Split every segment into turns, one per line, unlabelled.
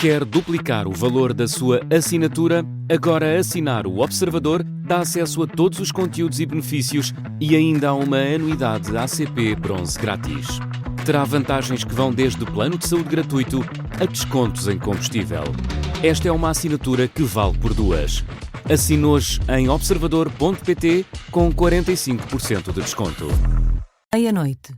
Quer duplicar o valor da sua assinatura? Agora assinar o Observador dá acesso a todos os conteúdos e benefícios e ainda há uma anuidade ACP Bronze grátis. Terá vantagens que vão desde plano de saúde gratuito a descontos em combustível. Esta é uma assinatura que vale por duas. Assine hoje em observador.pt com 45% de desconto.
Meia-noite.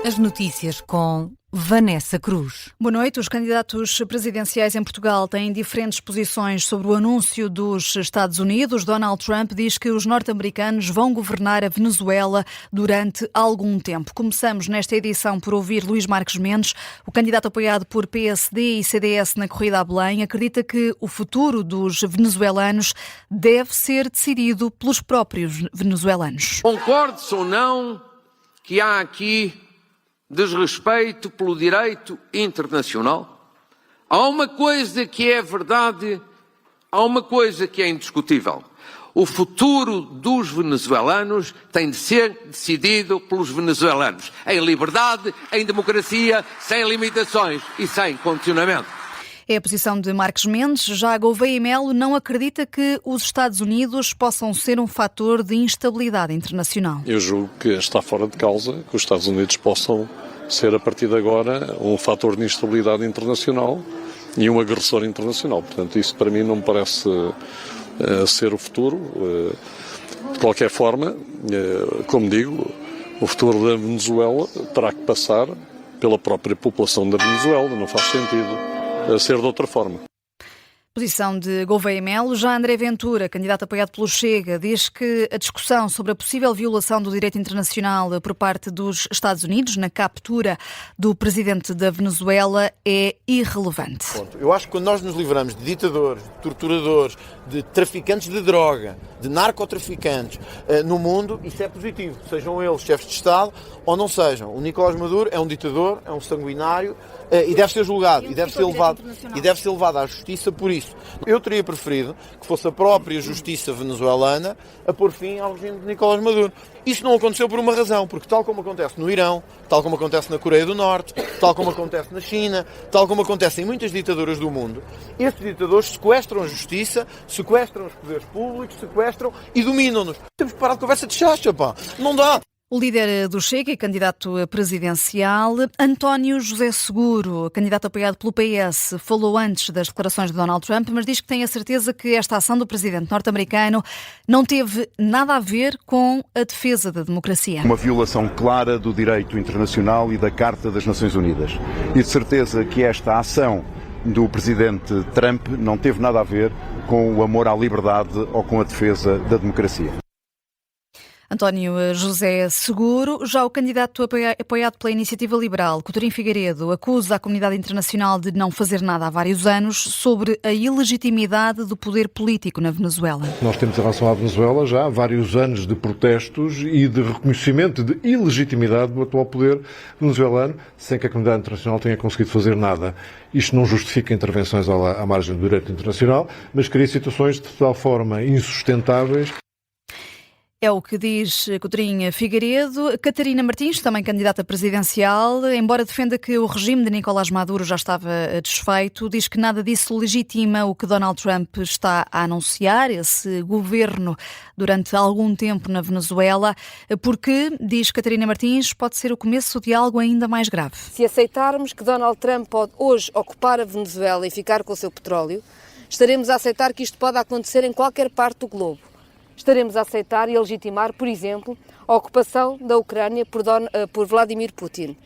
As notícias com Vanessa Cruz.
Boa noite. Os candidatos presidenciais em Portugal têm diferentes posições sobre o anúncio dos Estados Unidos. Donald Trump diz que os norte-americanos vão governar a Venezuela durante algum tempo. Começamos nesta edição por ouvir Luís Marques Mendes. O candidato apoiado por PSD e CDS na corrida a Belém acredita que o futuro dos venezuelanos deve ser decidido pelos próprios venezuelanos.
Concorde-se ou não que há aqui desrespeito pelo direito internacional? Há uma coisa que é verdade, há uma coisa que é indiscutível. O futuro dos venezuelanos tem de ser decidido pelos venezuelanos, em liberdade, em democracia, sem limitações e sem condicionamento.
É a posição de Marques Mendes. Já Gouveia Melo não acredita que os Estados Unidos possam ser um fator de instabilidade internacional.
Eu julgo que está fora de causa que os Estados Unidos possam ser, a partir de agora, um fator de instabilidade internacional e um agressor internacional. Portanto, isso para mim não me parece ser o futuro. De qualquer forma, como digo, o futuro da Venezuela terá que passar pela própria população da Venezuela. Não faz sentido ser de outra forma.
Posição de Gouveia Melo. Já André Ventura, candidato apoiado pelo Chega, diz que a discussão sobre a possível violação do direito internacional por parte dos Estados Unidos na captura do presidente da Venezuela é irrelevante.
Eu acho que quando nós nos livramos de ditadores, de torturadores, de traficantes de droga, de narcotraficantes no mundo, isso é positivo. Sejam eles chefes de Estado ou não sejam. O Nicolás Maduro é um ditador, é um sanguinário e deve ser julgado e deve ser levado à justiça por isso. Eu teria preferido que fosse a própria justiça venezuelana a pôr fim ao regime de Nicolás Maduro. Isso não aconteceu por uma razão, porque tal como acontece no Irão, tal como acontece na Coreia do Norte, tal como acontece na China, tal como acontece em muitas ditaduras do mundo, estes ditadores sequestram a justiça, sequestram os poderes públicos, sequestram e dominam-nos. Temos que parar de conversa de chacha, pá. Não dá.
O líder do Chega e candidato presidencial, António José Seguro, candidato apoiado pelo PS, falou antes das declarações de Donald Trump, mas diz que tem a certeza que esta ação do presidente norte-americano não teve nada a ver com a defesa da democracia.
Uma violação clara do direito internacional e da Carta das Nações Unidas. E de certeza que esta ação do presidente Trump não teve nada a ver com o amor à liberdade ou com a defesa da democracia.
António José Seguro. Já o candidato apoiado pela Iniciativa Liberal, Coutinho Figueiredo, acusa a comunidade internacional de não fazer nada há vários anos sobre a ilegitimidade do poder político na Venezuela.
Nós temos em relação à Venezuela já vários anos de protestos e de reconhecimento de ilegitimidade do atual poder venezuelano, sem que a comunidade internacional tenha conseguido fazer nada. Isto não justifica intervenções à margem do direito internacional, mas cria situações de tal forma insustentáveis.
É o que diz Coutinho Figueiredo. Catarina Martins, também candidata presidencial, embora defenda que o regime de Nicolás Maduro já estava desfeito, diz que nada disso legitima o que Donald Trump está a anunciar, esse governo durante algum tempo na Venezuela, porque, diz Catarina Martins, pode ser o começo de algo ainda mais grave.
Se aceitarmos que Donald Trump pode hoje ocupar a Venezuela e ficar com o seu petróleo, estaremos a aceitar que isto pode acontecer em qualquer parte do globo. Estaremos a aceitar e a legitimar, por exemplo, a ocupação da Ucrânia por Vladimir Putin.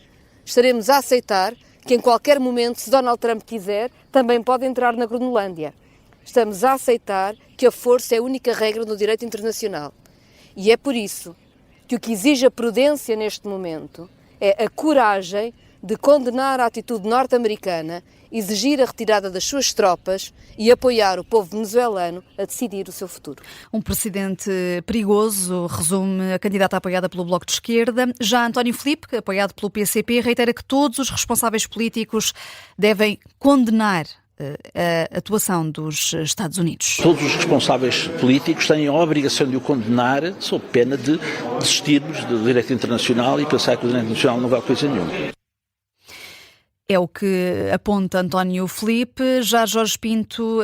Estaremos a aceitar que em qualquer momento, se Donald Trump quiser, também pode entrar na Groenlândia. Estamos a aceitar que a força é a única regra no direito internacional. E é por isso que o que exige a prudência neste momento é a coragem de condenar a atitude norte-americana, exigir a retirada das suas tropas e apoiar o povo venezuelano a decidir o seu futuro.
Um precedente perigoso, resume a candidata apoiada pelo Bloco de Esquerda. Já António Filipe, apoiado pelo PCP, reitera que todos os responsáveis políticos devem condenar a atuação dos Estados Unidos.
Todos os responsáveis políticos têm a obrigação de o condenar sob pena de desistirmos do direito internacional e pensar que o direito internacional não vale coisa nenhuma.
É o que aponta António Filipe. Já Jorge Pinto,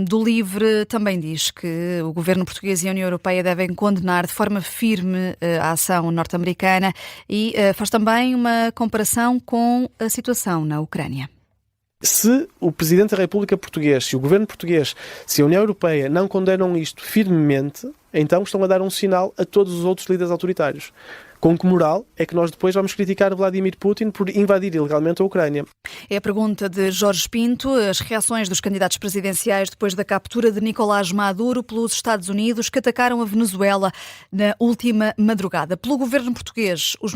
do LIVRE, também diz que o governo português e a União Europeia devem condenar de forma firme a ação norte-americana e faz também uma comparação com a situação na Ucrânia.
Se o Presidente da República Portuguesa, se o Governo Português, se a União Europeia não condenam isto firmemente, então estão a dar um sinal a todos os outros líderes autoritários. Com que moral é que nós depois vamos criticar Vladimir Putin por invadir ilegalmente a Ucrânia?
É a pergunta de Jorge Pinto. As reações dos candidatos presidenciais depois da captura de Nicolás Maduro pelos Estados Unidos, que atacaram a Venezuela na última madrugada. Pelo governo português, o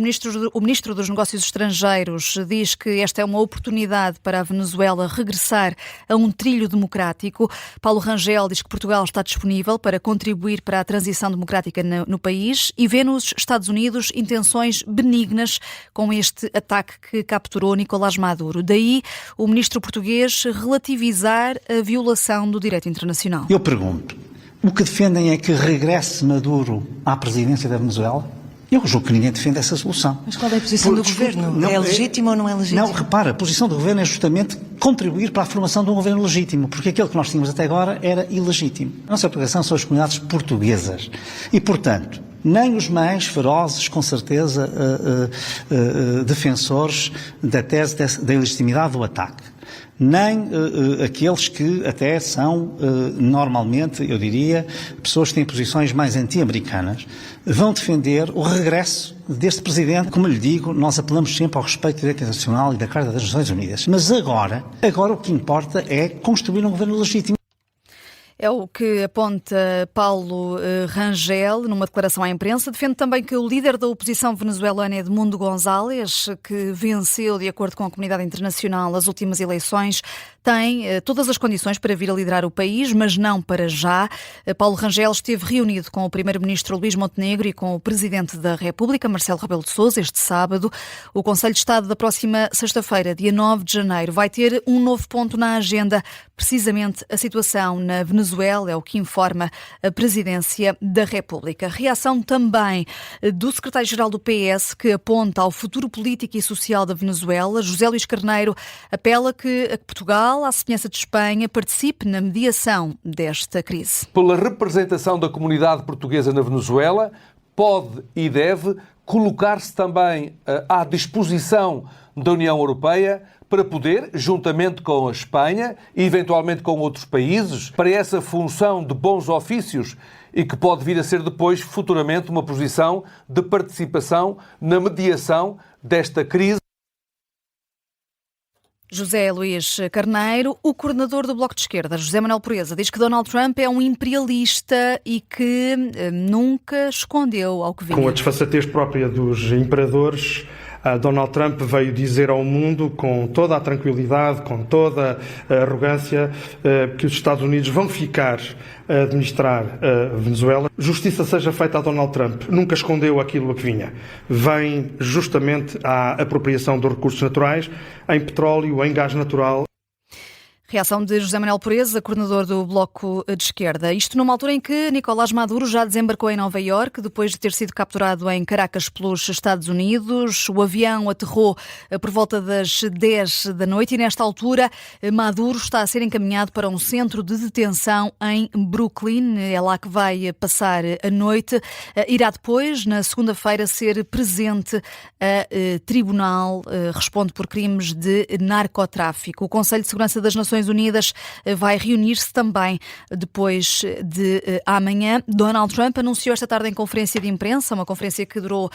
ministro dos Negócios Estrangeiros diz que esta é uma oportunidade para a Venezuela regressar a um trilho democrático. Paulo Rangel diz que Portugal está disponível para contribuir para a transição democrática no país e vê nos Estados Unidos intenções benignas com este ataque que capturou Nicolás Maduro. Daí o ministro português relativizar a violação do direito internacional.
Eu pergunto, o que defendem é que regresse Maduro à presidência da Venezuela? Eu julgo que ninguém defende essa solução.
Mas qual é a posição do governo? É legítimo ou não é legítimo?
Não, repara, a posição do governo é justamente contribuir para a formação de um governo legítimo, porque aquilo que nós tínhamos até agora era ilegítimo. A nossa preocupação são as comunidades portuguesas e, portanto, nem os mais ferozes, com certeza, defensores da tese da ilegitimidade do ataque, nem aqueles que até são, normalmente, eu diria, pessoas que têm posições mais anti-americanas, vão defender o regresso deste Presidente. Como lhe digo, nós apelamos sempre ao respeito do direito internacional e da Carta das Nações Unidas. Mas agora o que importa é construir um governo legítimo.
É o que aponta Paulo Rangel numa declaração à imprensa. Defende também que o líder da oposição venezuelana, Edmundo González, que venceu, de acordo com a comunidade internacional, as últimas eleições, tem todas as condições para vir a liderar o país, mas não para já. Paulo Rangel esteve reunido com o primeiro-ministro Luís Montenegro e com o presidente da República, Marcelo Rebelo de Sousa, este sábado. O Conselho de Estado da próxima sexta-feira, dia 9 de janeiro, vai ter um novo ponto na agenda, precisamente a situação na Venezuela, é o que informa a Presidência da República. Reação também do secretário-geral do PS, que aponta ao futuro político e social da Venezuela. José Luís Carneiro apela que Portugal, à semelhança de Espanha, participe na mediação desta crise.
Pela representação da comunidade portuguesa na Venezuela, pode e deve colocar-se também à disposição da União Europeia para poder, juntamente com a Espanha e eventualmente com outros países, para essa função de bons ofícios e que pode vir a ser depois, futuramente, uma posição de participação na mediação desta crise.
José Luís Carneiro, o coordenador do Bloco de Esquerda, José Manuel Pureza, diz que Donald Trump é um imperialista e que nunca escondeu ao que vinha.
Com a desfaçatez própria dos imperadores, Donald Trump veio dizer ao mundo, com toda a tranquilidade, com toda a arrogância, que os Estados Unidos vão ficar a administrar a Venezuela. Justiça seja feita a Donald Trump. Nunca escondeu aquilo a que vinha. Vem justamente à apropriação dos recursos naturais, em petróleo, em gás natural.
Reação de José Manuel Pureza, coordenador do Bloco de Esquerda. Isto numa altura em que Nicolás Maduro já desembarcou em Nova Iorque, depois de ter sido capturado em Caracas pelos Estados Unidos. O avião aterrou por volta das 10 da noite e, nesta altura, Maduro está a ser encaminhado para um centro de detenção em Brooklyn. É lá que vai passar a noite. Irá depois, na segunda-feira, ser presente a tribunal. Responde por crimes de narcotráfico. O Conselho de Segurança das Nações Unidas vai reunir-se também depois de amanhã. Donald Trump anunciou esta tarde em conferência de imprensa, uma conferência que durou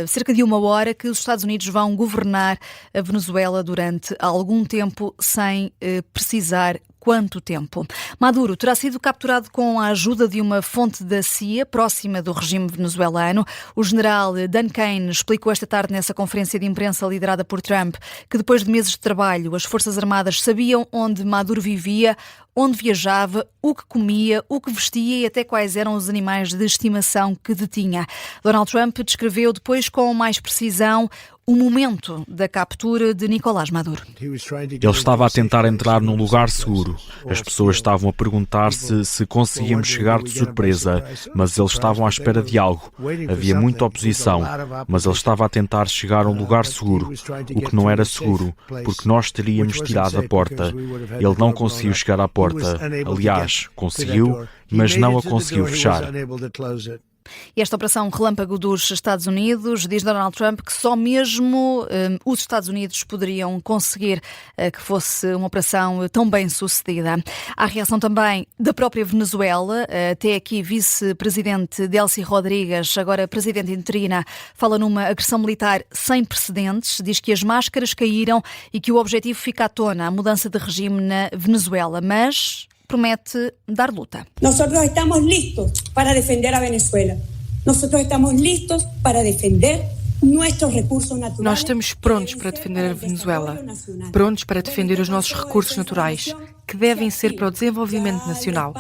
cerca de uma hora, que os Estados Unidos vão governar a Venezuela durante algum tempo, sem precisar quanto tempo. Maduro terá sido capturado com a ajuda de uma fonte da CIA próxima do regime venezuelano. O general Dan Kane explicou esta tarde nessa conferência de imprensa liderada por Trump que depois de meses de trabalho as Forças Armadas sabiam onde Maduro vivia, onde viajava, o que comia, o que vestia e até quais eram os animais de estimação que detinha. Donald Trump descreveu depois com mais precisão o momento da captura de Nicolás Maduro.
Ele estava a tentar entrar num lugar seguro. As pessoas estavam a perguntar-se se conseguíamos chegar de surpresa, mas eles estavam à espera de algo. Havia muita oposição, mas ele estava a tentar chegar a um lugar seguro, o que não era seguro, porque nós teríamos tirado a porta. Ele não conseguiu chegar à porta. Aliás, conseguiu, mas não a conseguiu fechar.
E esta operação relâmpago dos Estados Unidos, diz Donald Trump que só mesmo os Estados Unidos poderiam conseguir que fosse uma operação tão bem sucedida. Há a reação também da própria Venezuela. Até aqui, vice-presidente Delcy Rodrigues, agora presidente interina, fala numa agressão militar sem precedentes, diz que as máscaras caíram e que o objetivo fica à tona, a mudança de regime na Venezuela, mas promete dar luta.
Nosotros estamos listos para defender a Venezuela. Nosotros estamos listos para defender nuestros recursos naturais.
Nós estamos prontos para defender a Venezuela, prontos para defender os nossos recursos naturais, que devem ser para o desenvolvimento nacional.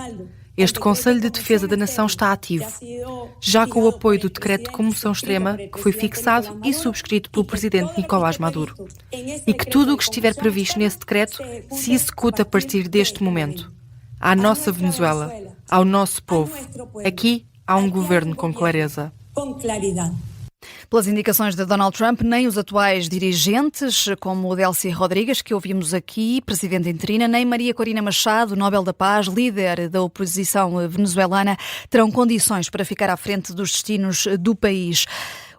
Este Conselho de Defesa da Nação está ativo, já com o apoio do decreto de comoção extrema que foi fixado e subscrito pelo presidente Nicolás Maduro. E que tudo o que estiver previsto nesse decreto se executa a partir deste momento. À nossa Venezuela, ao nosso povo. Aqui há um governo com clareza.
Pelas indicações de Donald Trump, nem os atuais dirigentes, como o Delcy Rodrigues, que ouvimos aqui, presidente interina, nem Maria Corina Machado, Nobel da Paz, líder da oposição venezuelana, terão condições para ficar à frente dos destinos do país.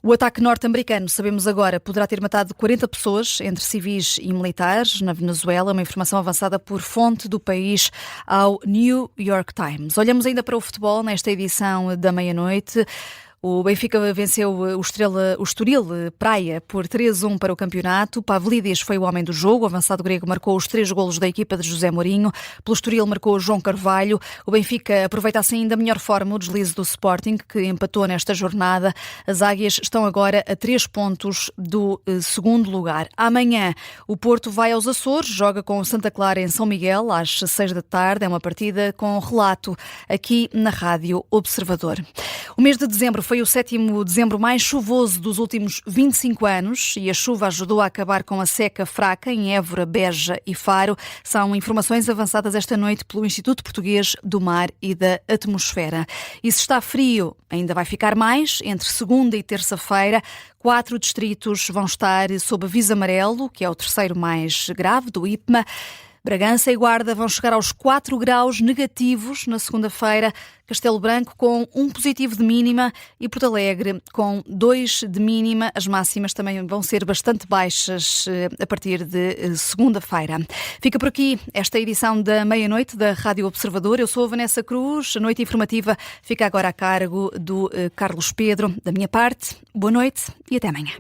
O ataque norte-americano, sabemos agora, poderá ter matado 40 pessoas, entre civis e militares, na Venezuela, uma informação avançada por fonte do país ao New York Times. Olhamos ainda para o futebol nesta edição da meia-noite. O Benfica venceu o Estoril Praia por 3-1 para o campeonato. Pavlidis foi o homem do jogo. O avançado grego marcou os 3 golos da equipa de José Mourinho. Pelo Estoril marcou João Carvalho. O Benfica aproveita assim ainda melhor forma o deslize do Sporting, que empatou nesta jornada. As águias estão agora a 3 pontos do segundo lugar. Amanhã o Porto vai aos Açores, joga com o Santa Clara em São Miguel às 6 da tarde. É uma partida com relato aqui na Rádio Observador. O mês de dezembro foi o 7º dezembro mais chuvoso dos últimos 25 anos e a chuva ajudou a acabar com a seca fraca em Évora, Beja e Faro. São informações avançadas esta noite pelo Instituto Português do Mar e da Atmosfera. E se está frio, ainda vai ficar mais. Entre segunda e terça-feira, 4 distritos vão estar sob aviso amarelo, que é o terceiro mais grave do IPMA. Bragança e Guarda vão chegar aos 4 graus negativos na segunda-feira, Castelo Branco com 1 positivo de mínima e Porto Alegre com 2 de mínima. As máximas também vão ser bastante baixas a partir de segunda-feira. Fica por aqui esta edição da meia-noite da Rádio Observador. Eu sou a Vanessa Cruz. A noite informativa fica agora a cargo do Carlos Pedro. Da minha parte, boa noite e até amanhã.